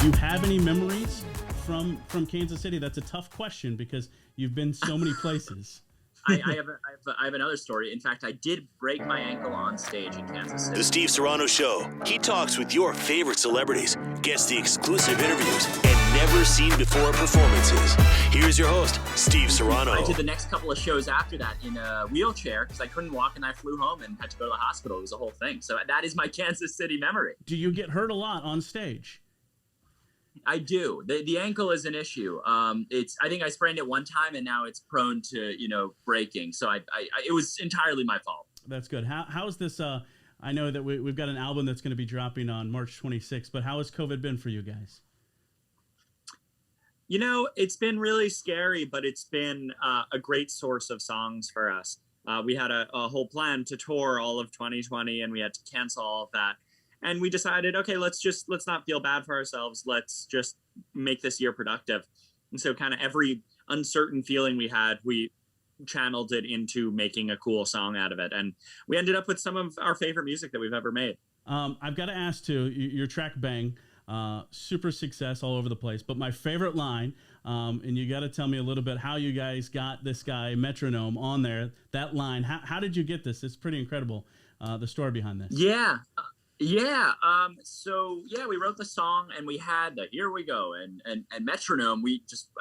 Do you have any memories from Kansas City? That's a tough question because you've been so many places. I have another story. In fact, I did break my ankle on stage in Kansas City. The Steve Serrano Show. He talks with your favorite celebrities, gets the exclusive interviews, and never-seen-before performances. Here's your host, Steve Serrano. I did the next couple of shows after that in a wheelchair because I couldn't walk, and I flew home and had to go to the hospital. It was a whole thing. So that is my Kansas City memory. Do you get hurt a lot on stage? I do. The ankle is an issue. I think I sprained it one time, and now it's prone to breaking. So it was entirely my fault. That's good. How's this? I know that we've got an album that's going to be dropping on March 26th, but how has COVID been for you guys? It's been really scary, but it's been a great source of songs for us. We had a whole plan to tour all of 2020, and we had to cancel all of that. And we decided, okay, let's not feel bad for ourselves. Let's just make this year productive. And so kind of every uncertain feeling we had, we channeled it into making a cool song out of it. And we ended up with some of our favorite music that we've ever made. I've got to ask too, your track Bang, super success all over the place. But my favorite line, and you got to tell me a little bit how you guys got this guy Metronome on there, that line. How did you get this? It's pretty incredible, the story behind this. Yeah. We wrote the song and we had the Here We Go and Metronome.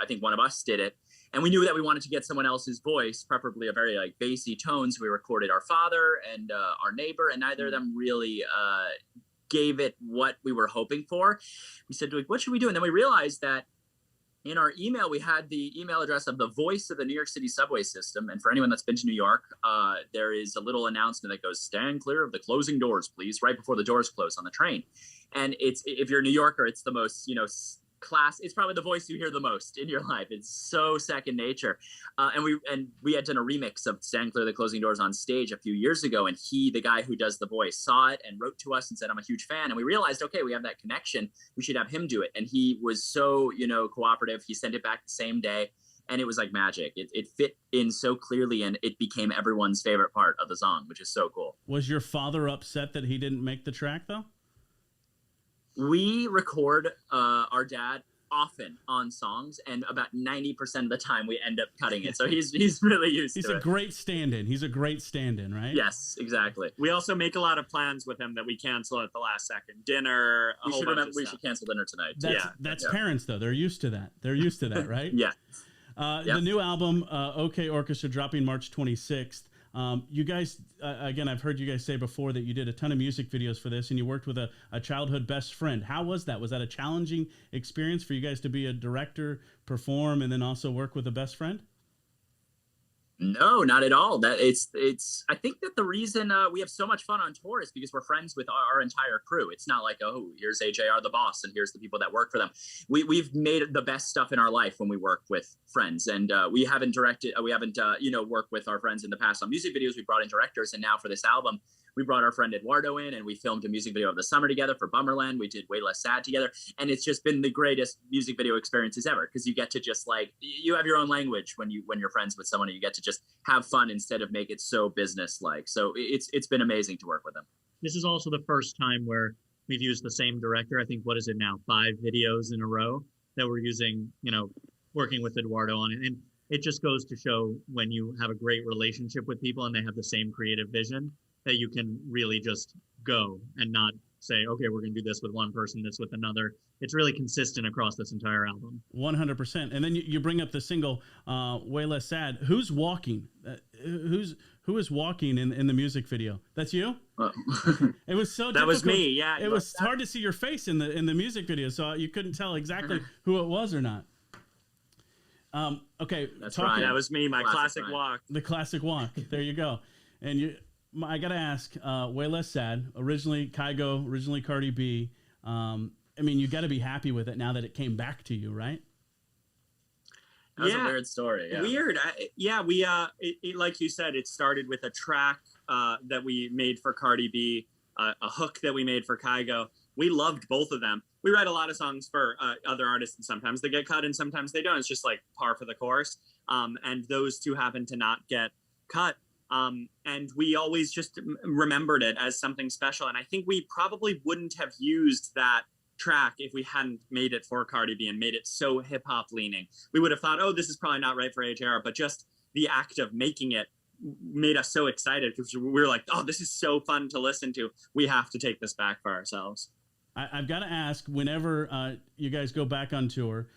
I think one of us did it. And we knew that we wanted to get someone else's voice, preferably a very bassy tone. So we recorded our father and our neighbor, and neither of them really gave it what we were hoping for. We said, what should we do? And then we realized that in our email, we had the email address of the voice of the New York City subway system. And for anyone that's been to New York, there is a little announcement that goes, "Stand clear of the closing doors, please," right before the doors close on the train. And if you're a New Yorker, it's the most, it's probably the voice you hear the most in your life. It's so second nature. And we had done a remix of "Stand Clear of the Closing Doors" on stage a few years ago. And the guy who does the voice, saw it and wrote to us and said, "I'm a huge fan." And we realized, okay, we have that connection. We should have him do it. And he was so, cooperative. He sent it back the same day. And it was like magic. It fit in so clearly, and it became everyone's favorite part of the song, which is so cool. Was your father upset that he didn't make the track, though? We record our dad often on songs, and about 90% of the time we end up cutting it. So he's really used to it. He's a great stand-in. He's a great stand-in, right? Yes, exactly. We also make a lot of plans with him that we cancel at the last second. Dinner, we should cancel dinner tonight. That's parents, though. They're used to that. They're used to that, right? Yeah. The new album, OK Orchestra, dropping March 26th. You guys, again, I've heard you guys say before that you did a ton of music videos for this, and you worked with a childhood best friend. How was that? Was that a challenging experience for you guys to be a director, perform, and then also work with a best friend? No, not at all. I think that the reason we have so much fun on tour is because we're friends with our entire crew. It's not like, oh, here's AJR the boss and here's the people that work for them. We've made the best stuff in our life when we work with friends, and we haven't worked with our friends in the past on music videos. We brought in directors, and now for this album, we brought our friend Eduardo in, and we filmed a music video of the summer together for Bummerland. We did Way Less Sad together, and it's just been the greatest music video experiences ever, because you get to just you have your own language when you're friends with someone, and you get to just have fun instead of make it so business-like. So it's been amazing to work with them. This is also the first time where we've used the same director. I think, what is it now, 5 videos in a row that we're using, working with Eduardo on it. And it just goes to show, when you have a great relationship with people and they have the same creative vision, that you can really just go and not say, okay, we're going to do this with one person, this with another. It's really consistent across this entire album. 100%. And then you bring up the single, Way Less Sad. Who's walking? Who is walking in the music video? That's you? It was so difficult. That was me, yeah. It was hard to see your face in the music video, so you couldn't tell exactly who it was or not. Okay. That's right. That was me, my classic walk. The classic walk. There you go. And I got to ask, Way Less Sad, originally Kygo, originally Cardi B. You got to be happy with it now that it came back to you, right? That was a weird story. Yeah. Weird. Like you said, it started with a track that we made for Cardi B, a hook that we made for Kygo. We loved both of them. We write a lot of songs for other artists, and sometimes they get cut and sometimes they don't. It's just like par for the course. And those two happen to not get cut. And we always just remembered it as something special. And I think we probably wouldn't have used that track if we hadn't made it for Cardi B and made it so hip hop leaning. We would have thought, oh, this is probably not right for AJR, but just the act of making it made us so excited because we were like, oh, this is so fun to listen to. We have to take this back for ourselves. I've got to ask, whenever you guys go back on tour,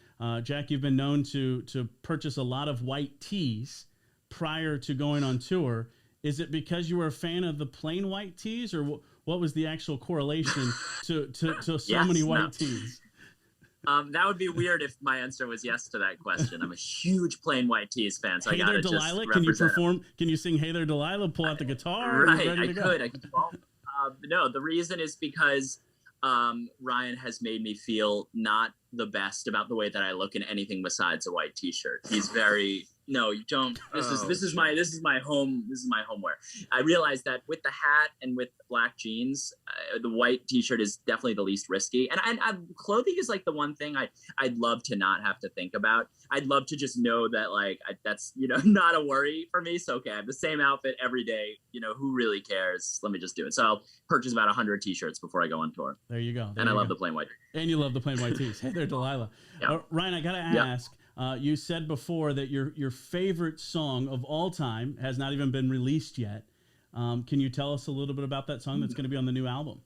Jack, you've been known to purchase a lot of white tees prior to going on tour. Is it because you were a fan of the plain white tees, or what was the actual correlation to so many white tees? That would be weird if my answer was yes to that question. I'm a huge plain white tees fan, so Hey I gotta there, just Delilah. Can you perform? Can you sing "Hey There, Delilah"? Pull out the guitar. Right, I could. Well, no, the reason is because Ryan has made me feel not the best about the way that I look in anything besides a white T-shirt. He's very no, you don't. This is my homeware. I realized that with the hat and with black jeans, the white T-shirt is definitely the least risky. And clothing is like the one thing I'd love to not have to think about. I'd love to just know that that's not a worry for me. So okay, I have the same outfit every day. Who really cares? Let me just do it. So I'll purchase about 100 T-shirts before I go on tour. There you go. And I love the plain white. And you love the plain white tees. Hey there, Delilah. Yeah. Ryan, I gotta ask. You said before that your favorite song of all time has not even been released yet. Can you tell us a little bit about that song that's going to be on the new album?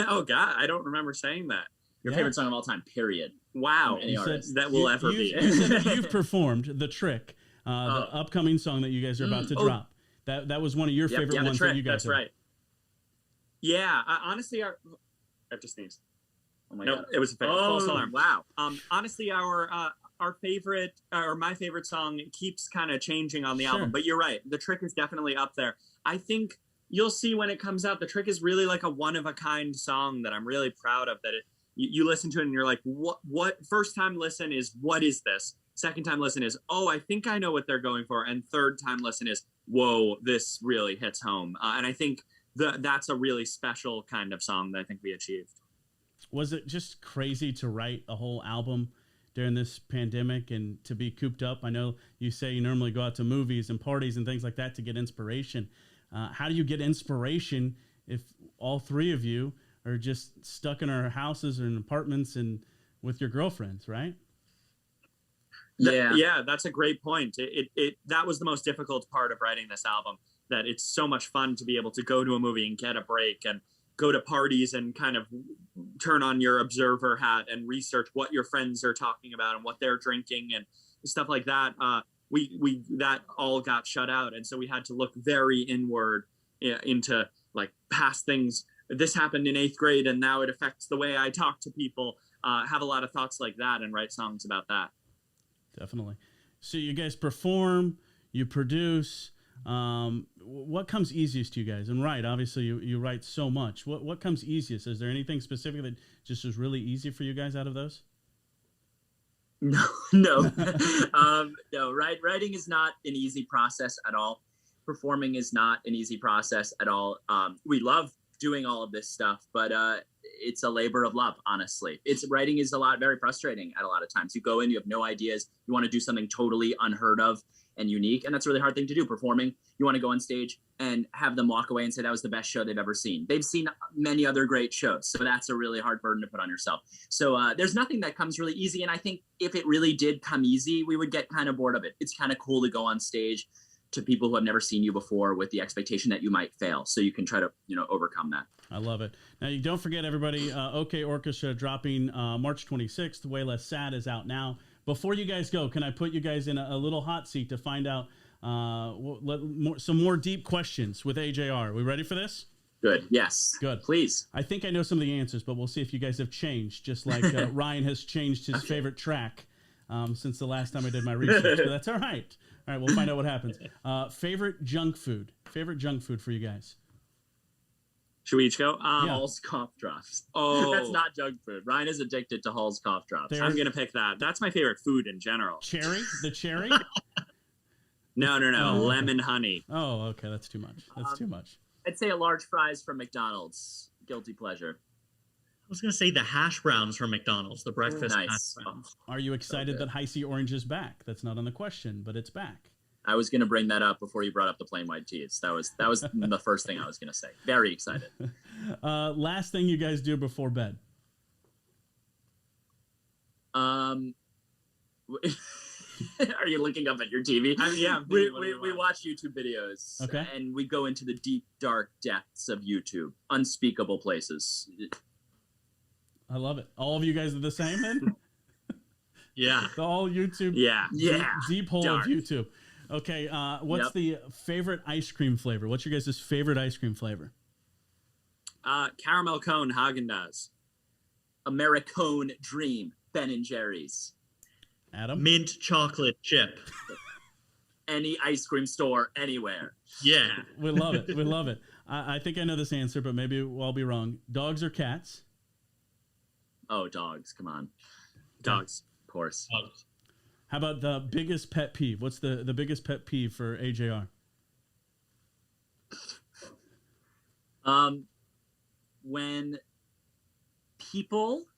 Oh, God, I don't remember saying that. Your favorite song of all time, period. Wow. Any artist that will ever be. You said that you've performed The Trick, the upcoming song that you guys are about to drop. That was one of your favorite ones that you guys That's right. Yeah, honestly, I have to sneeze. Oh my God. It was a false alarm. Wow. Honestly, our favorite, or my favorite song keeps kind of changing on the album, but you're right. The Trick is definitely up there. I think you'll see when it comes out, The Trick is really like a one-of-a-kind song that I'm really proud of, that you listen to it and you're like, what? First time listen is, what is this? Second time listen is, oh, I think I know what they're going for. And third time listen is, whoa, this really hits home. And I think that's a really special kind of song that I think we achieved. Was it just crazy to write a whole album during this pandemic and to be cooped up? I know you say you normally go out to movies and parties and things like that to get inspiration. How do you get inspiration if all three of you are just stuck in our houses or in apartments and with your girlfriends, right? Yeah, that's a great point. That was the most difficult part of writing this album, that it's so much fun to be able to go to a movie and get a break and go to parties and kind of turn on your observer hat and research what your friends are talking about and what they're drinking and stuff like that. We that all got shut out. And so we had to look very inward into like past things. This happened in 8th grade and now it affects the way I talk to people. Have a lot of thoughts like that and write songs about that. Definitely. So you guys perform, you produce. What comes easiest to you guys? And obviously you write so much. What comes easiest? Is there anything specific that just is really easy for you guys out of those? No. No. Writing is not an easy process at all. Performing is not an easy process at all. We love doing all of this stuff, but it's a labor of love, honestly. Writing is very frustrating at a lot of times. You go in, you have no ideas. You want to do something totally unheard of and unique, and that's a really hard thing to do. Performing, you want to go on stage and have them walk away and say that was the best show they've ever seen. They've seen many other great shows, so that's a really hard burden to put on yourself. So there's nothing that comes really easy, and I think if it really did come easy, we would get kind of bored of it. It's kind of cool to go on stage to people who have never seen you before with the expectation that you might fail, so you can try to overcome that. I love it. Now, you don't forget, everybody, OK Orchestra dropping March 26th. Way Less Sad is out now. Before you guys go, can I put you guys in a little hot seat to find out some more deep questions with AJR? Are we ready for this? Good. Yes. Good. Please. I think I know some of the answers, but we'll see if you guys have changed, just like Ryan has changed his favorite track since the last time I did my research. But that's all right. All right, we'll find out what happens. Favorite junk food? Favorite junk food for you guys? Should we each go? Hall's cough drops. Oh, that's not junk food. Ryan is addicted to Hall's cough drops. I'm gonna pick that. That's my favorite food in general. Cherry? The cherry? No. Lemon honey. Oh, okay. That's too much. That's too much. I'd say a large fries from McDonald's. Guilty pleasure. I was gonna say the hash browns from McDonald's, the breakfast nice. hash browns. Are you excited that High C Orange is back? That's not on the question, but it's back. I was going to bring that up before you brought up the plain white tees. That was the first thing I was going to say. Very excited. Last thing you guys do before bed? Are you looking up at your TV? Yeah. We watch YouTube videos, Okay. and we go into the deep, dark depths of YouTube, unspeakable places. I love it. All of you guys are the same then? Yeah. All YouTube. Yeah. Deep hole Dark. of YouTube. Okay. What's Yep. the favorite ice cream flavor? What's your guys' favorite ice cream flavor? Caramel cone Haagen-Dazs. Americone Dream, Ben and Jerry's. Adam? Mint chocolate chip. Any ice cream store, anywhere. Yeah. We love it. We love it. I think I know this answer, but maybe I'll be wrong. Dogs or cats? Oh, dogs! Come on, Dogs. of course. How about the biggest pet peeve? What's the biggest pet peeve for AJR?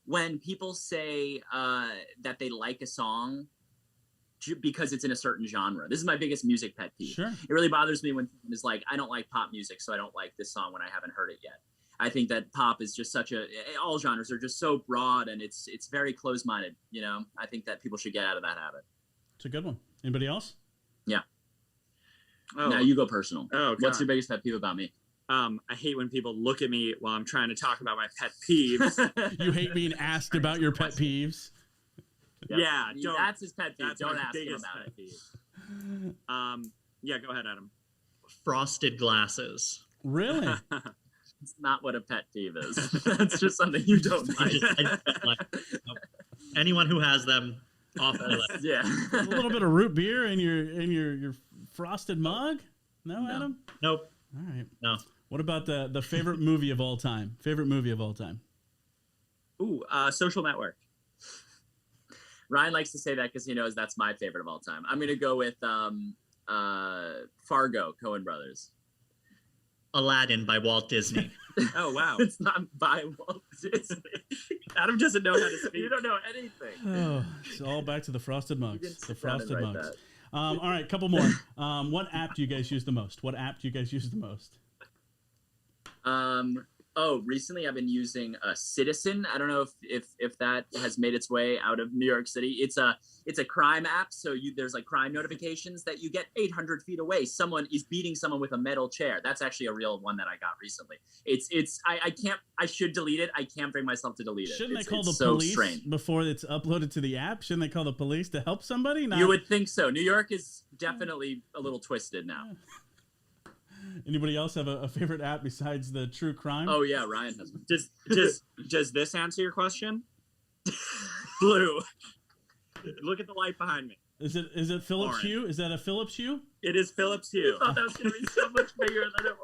When people say that they like a song because it's in a certain genre. This is my biggest music pet peeve. Sure. It really bothers me when someone is like, I don't like pop music, so I don't like this song when I haven't heard it yet. I think that pop is just all genres are just so broad, and it's very closed-minded, you know? I think that people should get out of that habit. It's a good one. Anybody else? Yeah. Oh. Now you go personal. Oh, What's God. your biggest pet peeve about me? I hate when people look at me while I'm trying to talk about my pet peeves. You hate being asked about your pet peeves? Yep. Yeah, That's his pet peeve. that's Don't my ask him biggest about pet it. peeve. Yeah, go ahead, Adam. Frosted glasses. Really? It's not what a pet peeve is. That's just something you don't I like. just don't like. Nope. Anyone who has them, off the list. Yeah. A little bit of root beer in your frosted mug? No, Adam? Nope. All right. No. What about the favorite movie of all time? Favorite movie of all time? Ooh, Social Network. Ryan likes to say that because he knows that's my favorite of all time. I'm gonna go with Fargo, Coen Brothers. Aladdin by Walt Disney. Oh, wow. It's not by Walt Disney. Adam doesn't know how to speak. You don't know anything. Oh, it's all back to the frosted You mugs. didn't The sit down and frosted write mugs. that. All right, couple more. What app do you guys use the most? What app do you guys use the most? Recently I've been using Citizen. I don't know if that has made its way out of New York City. It's a crime app, so there's like crime notifications that you get 800 feet away. Someone is beating someone with a metal chair. That's actually a real one that I got recently. I should delete it. I can't bring myself to delete it. Shouldn't they It's call the so police strange. before it's uploaded to the app? Shouldn't they call the police to help somebody? Not... You would think so. New York is definitely a little twisted now. Anybody else have a favorite app besides the true crime? Oh yeah, Ryan has one. Does this answer your question? Blue. Look at the light behind me. Is it Philips Orange. Hue? Is that a Philips Hue? It is Philips Hue. I thought that was going to be so much bigger than it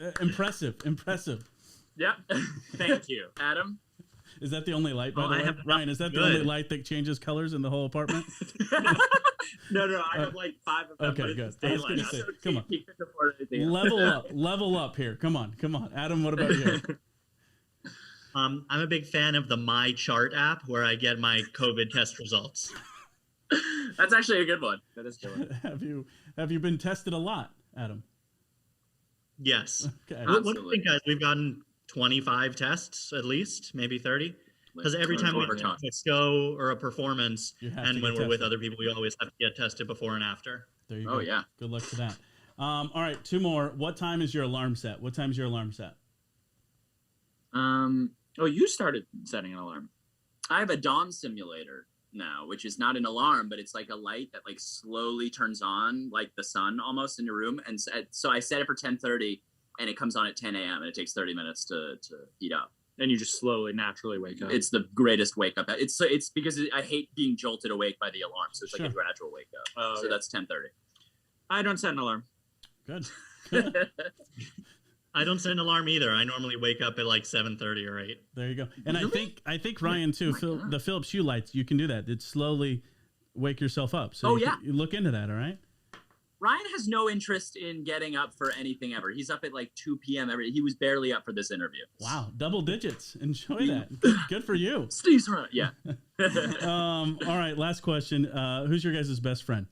was. Impressive. Yeah. Thank you. Adam? Is that the only light, by Oh, the I way? have Ryan, is that the good. only light that changes colors in the whole apartment? No, I have like 5 of them. Okay, but it's good. just I was daylight. gonna say, So come on. cheap, he couldn't afford anything else. Level up here. Come on. Adam, what about you? I'm a big fan of the My Chart app where I get my COVID test results. That's actually a good one. That is a good one. Have you been tested a lot, Adam? Yes. Okay. What do you Absolutely. think, guys? We've gotten 25 tests at least, maybe 30. Because every time we Overtime. have a show or a performance, You have to and get when we're with tested. other people, we always have to get tested before and after. There you Oh, go. yeah. Good luck to that. All right, 2 more. What time is your alarm set? You started setting an alarm. I have a dawn simulator now, which is not an alarm, but it's like a light that like slowly turns on, like the sun almost in your room. And so I set it for 10:30, and it comes on at 10 a.m. and it takes 30 minutes to heat up. And you just slowly, naturally wake up. It's the greatest wake up. It's because I hate being jolted awake by the alarm, so it's like Sure. a gradual wake up. Oh, So yeah. that's 10:30. I don't set an alarm. Good. I don't set an alarm either. I normally wake up at like 7:30 or 8. There you go. And Really? I think Ryan too. The Philips Hue lights, you can do that. It slowly wake yourself up. So Oh, you yeah. you look into that. All right. Ryan has no interest in getting up for anything ever. He's up at like 2 p.m. He was barely up for this interview. Wow, double digits. Enjoy that. Good for you. Steve Serrano. Yeah. All right, last question. Who's your guys' best friend?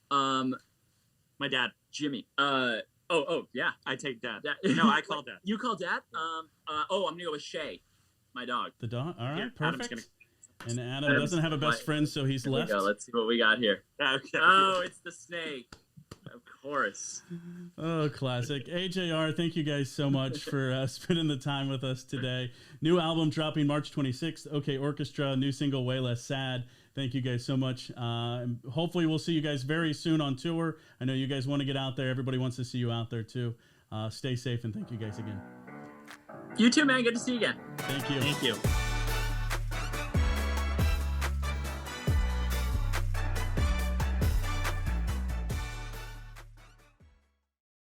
My dad. Jimmy. Yeah. I take dad. Dad. No, I call dad. You call dad? I'm gonna go with Shay. my dog. The dog. All right, Here, perfect. And Adam doesn't have a best friend, so he's Here left. we go. Let's see what we got here. Okay. Oh, it's the snake. Of course. Oh, classic. AJR, thank you guys so much for spending the time with us today. New album dropping March 26th. OK Orchestra, new single, Way Less Sad. Thank you guys so much. Hopefully we'll see you guys very soon on tour. I know you guys want to get out there. Everybody wants to see you out there too. Stay safe, and thank you guys again. You too, man. Good to see you again. Thank you. Thank you.